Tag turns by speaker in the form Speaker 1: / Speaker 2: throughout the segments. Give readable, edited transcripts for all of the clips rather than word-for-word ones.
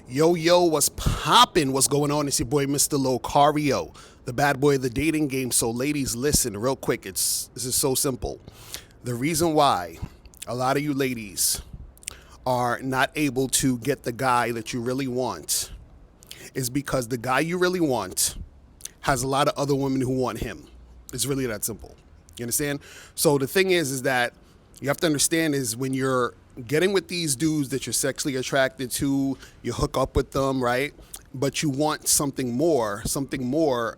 Speaker 1: Yo, what's poppin'? What's going on? It's your boy, Mr. Locario, the bad boy of the dating game. So, ladies, listen real quick. This is so simple. The reason why a lot of you ladies are not able to get the guy that you really want is because the guy you really want has a lot of other women who want him. It's really that simple. You understand? So the thing is that you have to understand is when you're getting with these dudes that you're sexually attracted to, you hook up with them, right? But you want something more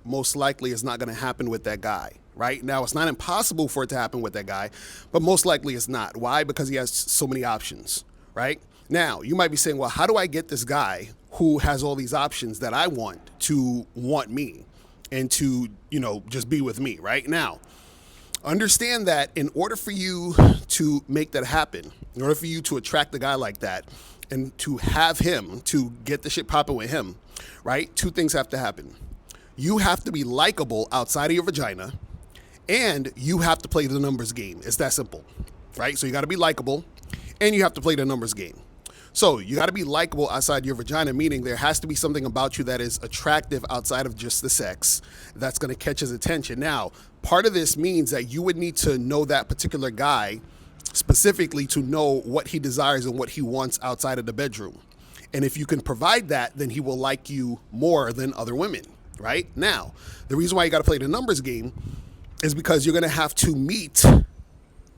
Speaker 1: most likely is not going to happen with that guy, right? Now, it's not impossible for it to happen with that guy, but most likely it's not. Why? Because he has so many options, right? Now, you might be saying, well, how do I get this guy who has all these options that I want to want me and to, just be with me, right? Now, understand that in order for you to make that happen, in order for you to attract a guy like that and to have him, to get the shit popping with him, right? Two things have to happen. You have to be likable outside of your vagina, and you have to play the numbers game. It's that simple, right? So you got to be likable, and you have to play the numbers game. So you got to be likable outside your vagina, meaning there has to be something about you that is attractive outside of just the sex that's going to catch his attention. Now, part of this means that you would need to know that particular guy specifically to know what he desires and what he wants outside of the bedroom. And if you can provide that, then he will like you more than other women, right? Now, the reason why you got to play the numbers game is because you're going to have to meet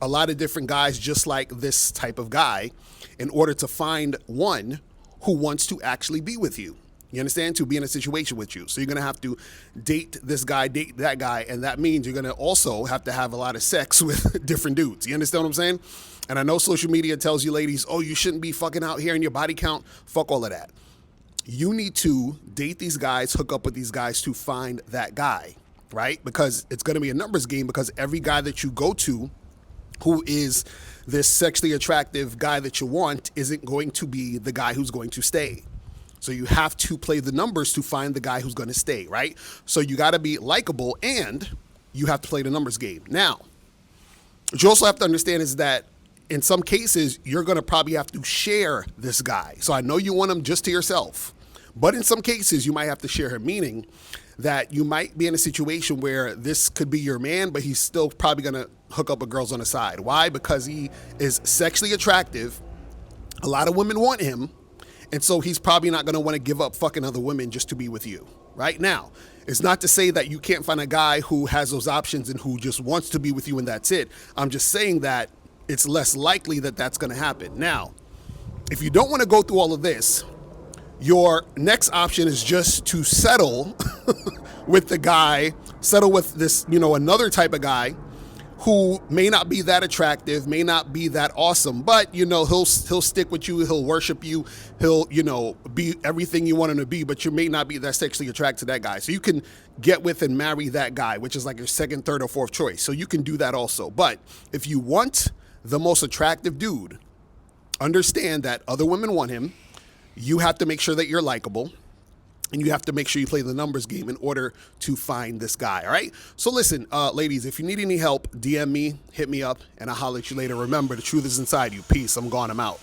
Speaker 1: a lot of different guys just like this type of guy in order to find one who wants to actually be with you. You understand? To be in a situation with you. So you're going to have to date this guy, date that guy, and that means you're going to also have to have a lot of sex with different dudes. You understand what I'm saying? And I know social media tells you ladies, oh, you shouldn't be fucking out here in your body count. Fuck all of that. You need to date these guys, hook up with these guys to find that guy, right? Because it's going to be a numbers game because every guy that you go to who is this sexually attractive guy that you want isn't going to be the guy who's going to stay. So you have to play the numbers to find the guy who's going to stay, right? So you got to be likable and you have to play the numbers game. Now, what you also have to understand is that in some cases, you're going to probably have to share this guy. So I know you want him just to yourself, but in some cases, you might have to share him, meaning that you might be in a situation where this could be your man, but he's still probably going to hook up with girls on the side. Why? Because he is sexually attractive. A lot of women want him. And so he's probably not going to want to give up fucking other women just to be with you. Right now, it's not to say that you can't find a guy who has those options and who just wants to be with you and that's it. I'm just saying that it's less likely that that's going to happen. Now, if you don't want to go through all of this, your next option is just to settle with the guy, settle with this, another type of guy who may not be that attractive, may not be that awesome, but he'll stick with you, he'll worship you, he'll be everything you want him to be, but you may not be that sexually attracted to that guy. So you can get with and marry that guy, which is like your second, third, or fourth choice. So you can do that also. But if you want the most attractive dude, understand that other women want him. You have to make sure that you're likable. And you have to make sure you play the numbers game in order to find this guy, all right? So listen, ladies, if you need any help, DM me, hit me up, and I'll holler at you later. Remember, the truth is inside you. Peace. I'm gone. I'm out.